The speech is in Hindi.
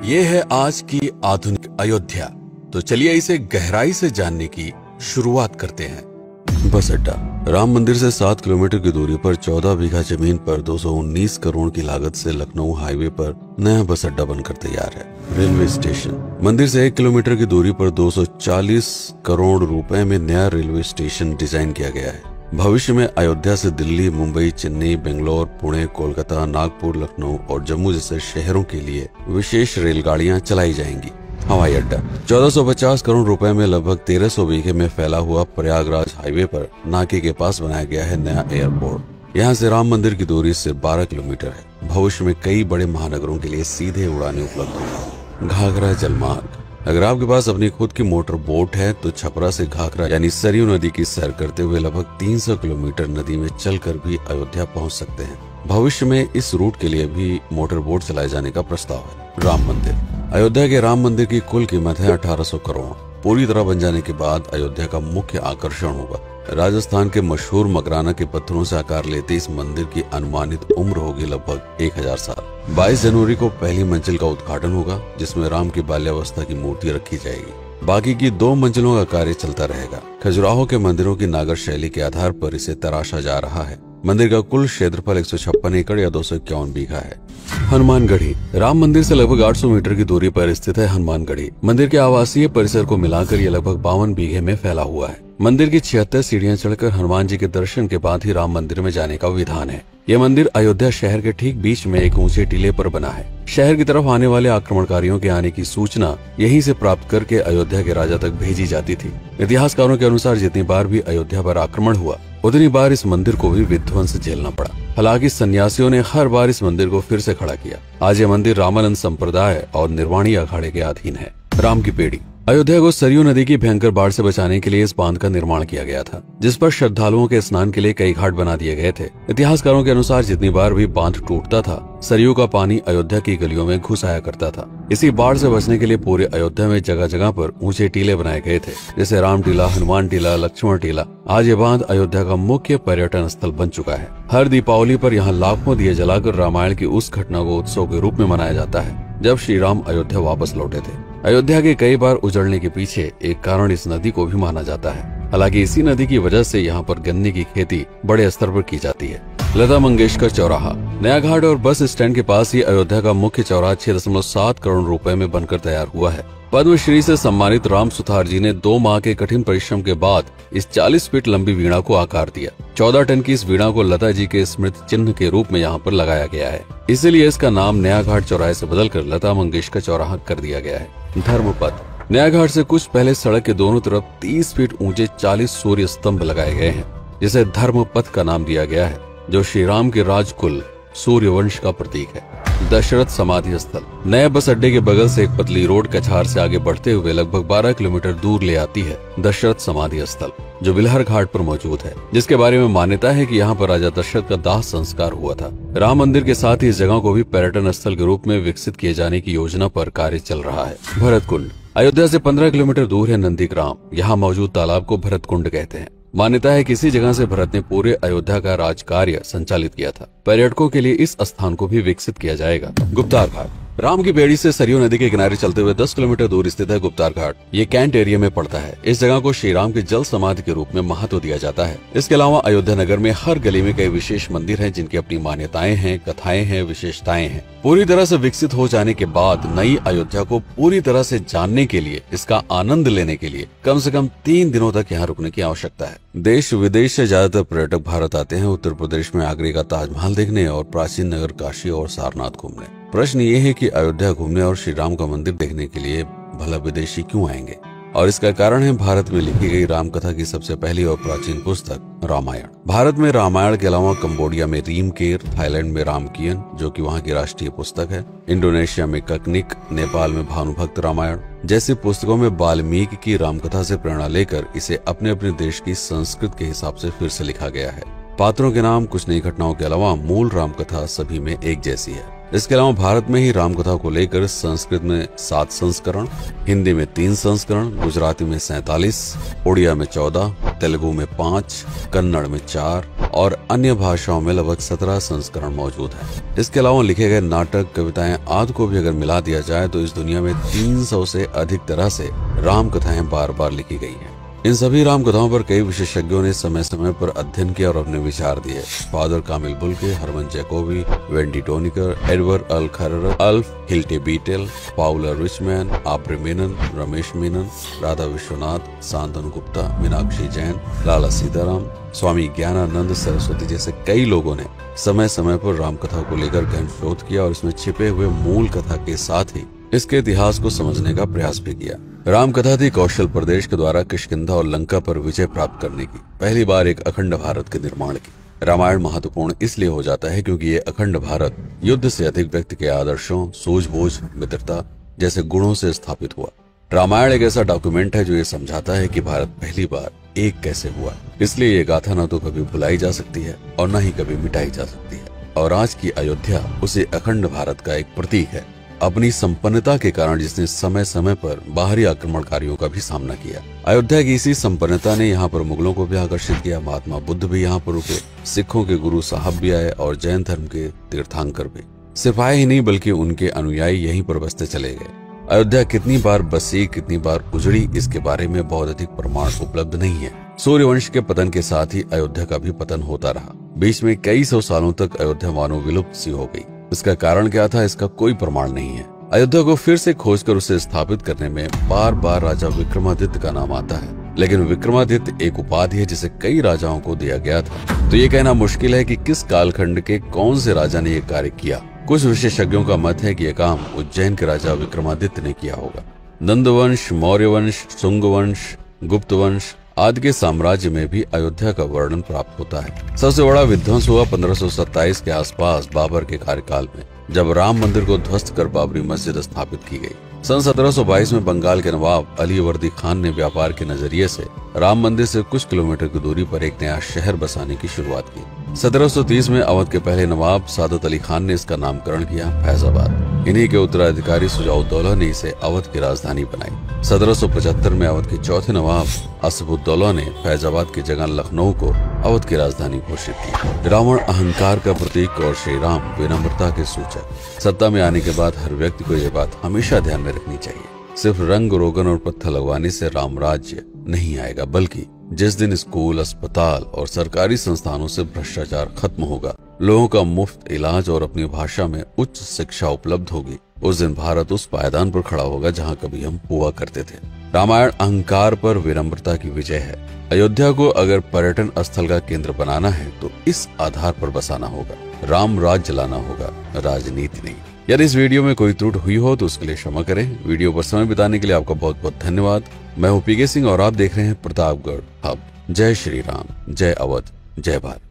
ये है आज की आधुनिक अयोध्या। तो चलिए इसे गहराई से जानने की शुरुआत करते हैं। बस अड्डा। राम मंदिर से 7 किलोमीटर की दूरी पर 14 बीघा जमीन पर 219 करोड़ की लागत से लखनऊ हाईवे पर नया बस अड्डा बनकर तैयार है। Railway station. मंदिर से 1 किलोमीटर की दूरी पर 240 करोड़ रुपए में नया रेलवे स्टेशन डिजाइन किया गया है। भविष्य में अयोध्या से दिल्ली, मुंबई, चेन्नई, बेंगलोर, पुणे, कोलकाता, नागपुर, लखनऊ और जम्मू जैसे शहरों के लिए विशेष रेलगाड़ियां चलाई जाएंगी। हवाई अड्डा। 1450 करोड़ रुपए में लगभग 1300 बीघे में फैला हुआ प्रयागराज हाईवे पर नाके के पास बनाया गया है नया एयरपोर्ट। यहाँ से राम मंदिर की दूरी सिर्फ 12 किलोमीटर है। भविष्य में कई बड़े महानगरों के लिए सीधे उड़ानें उपलब्ध होंगी। घाघरा जलमार्ग। अगर आपके पास अपनी खुद की मोटर बोट है तो छपरा से घाघरा यानी सरयू नदी की सैर करते हुए लगभग 300 किलोमीटर नदी में चलकर भी अयोध्या पहुंच सकते हैं। भविष्य में इस रूट के लिए भी मोटर बोट चलाए जाने का प्रस्ताव है। राम मंदिर। अयोध्या के राम मंदिर की कुल कीमत है 1800 करोड़। पूरी तरह बन जाने के बाद अयोध्या का मुख्य आकर्षण होगा। राजस्थान के मशहूर मकराना के पत्थरों से आकार लेते इस मंदिर की अनुमानित उम्र होगी लगभग 1000 साल। 22 जनवरी को पहली मंजिल का उद्घाटन होगा, जिसमें राम की बाल्यावस्था की मूर्ति रखी जाएगी। बाकी की 2 मंजिलों का कार्य चलता रहेगा। खजुराहो के मंदिरों की नागर शैली के आधार पर इसे तराशा जा रहा है। मंदिर का कुल क्षेत्रफल 156 एकड़ या 251 बीघा है। हनुमानगढ़ी। राम मंदिर से लगभग 800 मीटर की दूरी पर स्थित है हनुमानगढ़ी। मंदिर के आवासीय परिसर को मिलाकर यह लगभग 52 बीघे में फैला हुआ है। मंदिर की 76 सीढ़ियां चढ़कर हनुमान जी के दर्शन के बाद ही राम मंदिर में जाने का विधान है। यह मंदिर अयोध्या शहर के ठीक बीच में एक ऊंचे टीले पर बना है। शहर की तरफ आने वाले आक्रमणकारियों के आने की सूचना यहीं से प्राप्त करके अयोध्या के राजा तक भेजी जाती थी। इतिहासकारों के अनुसार जितनी बार भी अयोध्या पर आक्रमण हुआ उतनी बार इस मंदिर को भी विध्वंस झेलना पड़ा। हालांकि सन्यासियों ने हर बार इस मंदिर को फिर से खड़ा किया। आज यह मंदिर रामानंद संप्रदाय और निर्वाणी अखाड़े के अधीन है। राम की पेड़ी। अयोध्या को सरयू नदी की भयंकर बाढ़ से बचाने के लिए इस बांध का निर्माण किया गया था, जिस पर श्रद्धालुओं के स्नान के लिए कई घाट बना दिए गए थे। इतिहासकारों के अनुसार जितनी बार भी बांध टूटता था, सरयू का पानी अयोध्या की गलियों में घुस आया करता था। इसी बाढ़ से बचने के लिए पूरे अयोध्या में जगह जगह पर ऊंचे टीले बनाए गए थे, जैसे राम टीला, हनुमान टीला, लक्ष्मण टीला। आज ये बांध अयोध्या का मुख्य पर्यटन स्थल बन चुका है। हर दीपावली पर यहाँ लाखों दिए जलाकर रामायण की उस घटना को उत्सव के रूप में मनाया जाता है जब श्री राम अयोध्या वापस लौटे थे। अयोध्या के कई बार उजड़ने के पीछे एक कारण इस नदी को भी माना जाता है। हालांकि इसी नदी की वजह से यहाँ पर गन्ने की खेती बड़े स्तर पर की जाती है। लता मंगेशकर चौराहा। नया घाट और बस स्टैंड के पास ही अयोध्या का मुख्य चौराहा 6.7 करोड़ रुपए में बनकर तैयार हुआ है। पद्मश्री से सम्मानित राम सुथार जी ने 2 माह के कठिन परिश्रम के बाद इस 40 फीट लंबी वीणा को आकार दिया। 14 टन की इस वीणा को लता जी के स्मृति चिन्ह के रूप में यहाँ पर लगाया गया है। इसीलिए इसका नाम नया घाट चौराहे से बदलकर लता मंगेशकर चौराहा कर दिया गया है। धर्मपथ। नया घाट से कुछ पहले सड़क के दोनों तरफ 30 फीट ऊंचे 40 सूर्य स्तंभ लगाए गए हैं, जिसे धर्मपथ का नाम दिया गया है, जो श्री राम के राजकुल सूर्यवंश का प्रतीक है। दशरथ समाधि स्थल। नए बस अड्डे के बगल से एक पतली रोड कछार से आगे बढ़ते हुए लगभग 12 किलोमीटर दूर ले आती है दशरथ समाधि स्थल, जो बिलहर घाट पर मौजूद है, जिसके बारे में मान्यता है कि यहाँ पर राजा दशरथ का दाह संस्कार हुआ था। राम मंदिर के साथ ही इस जगह को भी पर्यटन स्थल के रूप में विकसित किए जाने की योजना पर कार्य चल रहा है। भरत कुंड। अयोध्या से 15 किलोमीटर दूर है नंदीग्राम। यहाँ मौजूद तालाब को भरत कुंड कहते हैं। मान्यता है कि इसी जगह से भरत ने पूरे अयोध्या का राज कार्य संचालित किया था। पर्यटकों के लिए इस स्थान को भी विकसित किया जाएगा। गुप्तार घाट। राम की बेड़ी से सरयू नदी के किनारे चलते हुए 10 किलोमीटर दूर स्थित है गुप्तार घाट। ये कैंट एरिया में पड़ता है। इस जगह को श्री राम के जल समाधि के रूप में महत्व दिया जाता है। इसके अलावा अयोध्या नगर में हर गली में कई विशेष मंदिर हैं, जिनकी अपनी मान्यताएं हैं, कथाएं हैं, विशेषताएं हैं। पूरी तरह से विकसित हो जाने के बाद नई अयोध्या को पूरी तरह से जानने के लिए, इसका आनंद लेने के लिए कम से कम 3 दिनों तक यहाँ रुकने की आवश्यकता है। देश विदेश से ज्यादातर पर्यटक भारत आते हैं उत्तर प्रदेश में आगरे का ताजमहल देखने और प्राचीन नगर काशी और सारनाथ घूमने। प्रश्न ये है कि अयोध्या घूमने और श्री राम का मंदिर देखने के लिए भला विदेशी क्यों आएंगे? और इसका कारण है भारत में लिखी गई राम कथा की सबसे पहली और प्राचीन पुस्तक रामायण। भारत में रामायण के अलावा कंबोडिया में रीमकेर, थाईलैंड में रामकियन जो कि वहाँ की राष्ट्रीय पुस्तक है, इंडोनेशिया में ककनिक, नेपाल में भानुभक्त रामायण जैसी पुस्तकों में वाल्मीकि की रामकथा से प्रेरणा लेकर इसे अपने अपने देश की संस्कृत के हिसाब से फिर से लिखा गया है। पात्रों के नाम, कुछ नई घटनाओं के अलावा मूल रामकथा सभी में एक जैसी है। इसके अलावा भारत में ही रामकथा को लेकर संस्कृत में 7 संस्करण, हिंदी में 3 संस्करण, गुजराती में 47, उड़िया में 14, तेलुगु में 5, कन्नड़ में 4 और अन्य भाषाओं में लगभग 17 संस्करण मौजूद है। इसके अलावा लिखे गए नाटक, कविताएं आदि को भी अगर मिला दिया जाए तो इस दुनिया में 300 से अधिक तरह से राम कथाएं बार बार लिखी गई हैं। इन सभी राम कथाओं पर कई विशेषज्ञों ने समय समय पर अध्ययन किया और अपने विचार दिए। Father Kamil Bulcke, Hermann Jacobi, Wendy Doniger, Edward अल खरर, Alf Hiltebeitel, Paula Richman, Aubrey Menon, Ramesh Menon, Radha Vishwanath, Shantanu Gupta, Meenakshi Jain, Lala Sitaram, Swami Gyanananda Saraswati जैसे कई लोगों ने समय समय पर राम कथा को लेकर गहन शोध किया और इसमें छिपे हुए मूल कथा के साथ ही इसके इतिहास को समझने का प्रयास भी किया। राम कथा थी कौशल प्रदेश के द्वारा किष्किंधा और लंका पर विजय प्राप्त करने की पहली बार एक अखंड भारत के निर्माण की। रामायण महत्वपूर्ण इसलिए हो जाता है क्योंकि ये अखंड भारत युद्ध से अधिक व्यक्ति के आदर्शों, सूझबूझ, मित्रता जैसे गुणों से स्थापित हुआ। रामायण एक ऐसा डॉक्यूमेंट है जो ये समझाता है कि भारत पहली बार एक कैसे हुआ। इसलिए ये गाथा न तो कभी भुलाई जा सकती है और न ही कभी मिटाई जा सकती है। और आज की अयोध्या उसे अखंड भारत का एक प्रतीक है, अपनी संपन्नता के कारण जिसने समय समय पर बाहरी आक्रमणकारियों का भी सामना किया। अयोध्या की इसी संपन्नता ने यहाँ पर मुगलों को भी आकर्षित किया। महात्मा बुद्ध भी यहाँ पर रुके, सिखों के गुरु साहब भी आए और जैन धर्म के तीर्थंकर भी। सिर्फ आए ही नहीं बल्कि उनके अनुयायी यहीं पर बसते चले गए। अयोध्या कितनी बार बसी, कितनी बार उजड़ी, इसके बारे में बहुत अधिक प्रमाण उपलब्ध नहीं है। सूर्यवंश के पतन के साथ ही अयोध्या का भी पतन होता रहा। बीच में कई सौ सालों तक अयोध्या मानो विलुप्त सी हो गई। इसका कारण क्या था, इसका कोई प्रमाण नहीं है। अयोध्या को फिर से खोजकर उसे स्थापित करने में बार बार राजा विक्रमादित्य का नाम आता है, लेकिन विक्रमादित्य एक उपाधि है जिसे कई राजाओं को दिया गया था। तो ये कहना मुश्किल है कि किस कालखंड के कौन से राजा ने यह कार्य किया। कुछ विशेषज्ञों का मत है कि यह काम उज्जैन के राजा विक्रमादित्य ने किया होगा। नंदवंश, मौर्य वंश, शुंग वंश, गुप्त वंश आदि के साम्राज्य में भी अयोध्या का वर्णन प्राप्त होता है। सबसे बड़ा विध्वंस हुआ 1527 के आसपास बाबर के कार्यकाल में, जब राम मंदिर को ध्वस्त कर बाबरी मस्जिद स्थापित की गई। सन 1722 में बंगाल के नवाब अली वर्दी खान ने व्यापार के नजरिए से राम मंदिर से कुछ किलोमीटर की दूरी पर एक नया शहर बसाने की शुरुआत की। 1730 में अवध के पहले नवाब सादत अली खान ने इसका नामकरण किया फैजाबाद। इन्हीं के उत्तराधिकारी सुजाउद्दौला ने इसे अवध की राजधानी बनाई। 1775 में अवध के चौथे नवाब असफुद्दौला ने फैजाबाद की जगह लखनऊ को अवध की राजधानी घोषित की। रावण अहंकार का प्रतीक और श्री राम विनम्रता के सूचक। सत्ता में आने के बाद हर व्यक्ति को यह बात हमेशा ध्यान में रखनी चाहिए, सिर्फ रंग रोगन और पत्थर लगवाने से राम राज्य नहीं आएगा, बल्कि जिस दिन स्कूल, अस्पताल और सरकारी संस्थानों से भ्रष्टाचार खत्म होगा, लोगों का मुफ्त इलाज और अपनी भाषा में उच्च शिक्षा उपलब्ध होगी, उस दिन भारत उस पायदान पर खड़ा होगा जहां कभी हम हुआ करते थे। रामायण अहंकार पर विनम्रता की विजय है। अयोध्या को अगर पर्यटन स्थल का केंद्र बनाना है तो इस आधार पर बसाना होगा, राम राज चलाना होगा, राजनीति नहीं। यदि इस वीडियो में कोई त्रुटि हुई हो तो उसके लिए क्षमा करें। वीडियो पर समय बिताने के लिए आपका बहुत बहुत धन्यवाद। मैं हूं पीके सिंह और आप देख रहे हैं प्रतापगढ़ हब। जय श्री राम, जय अवध, जय भारत।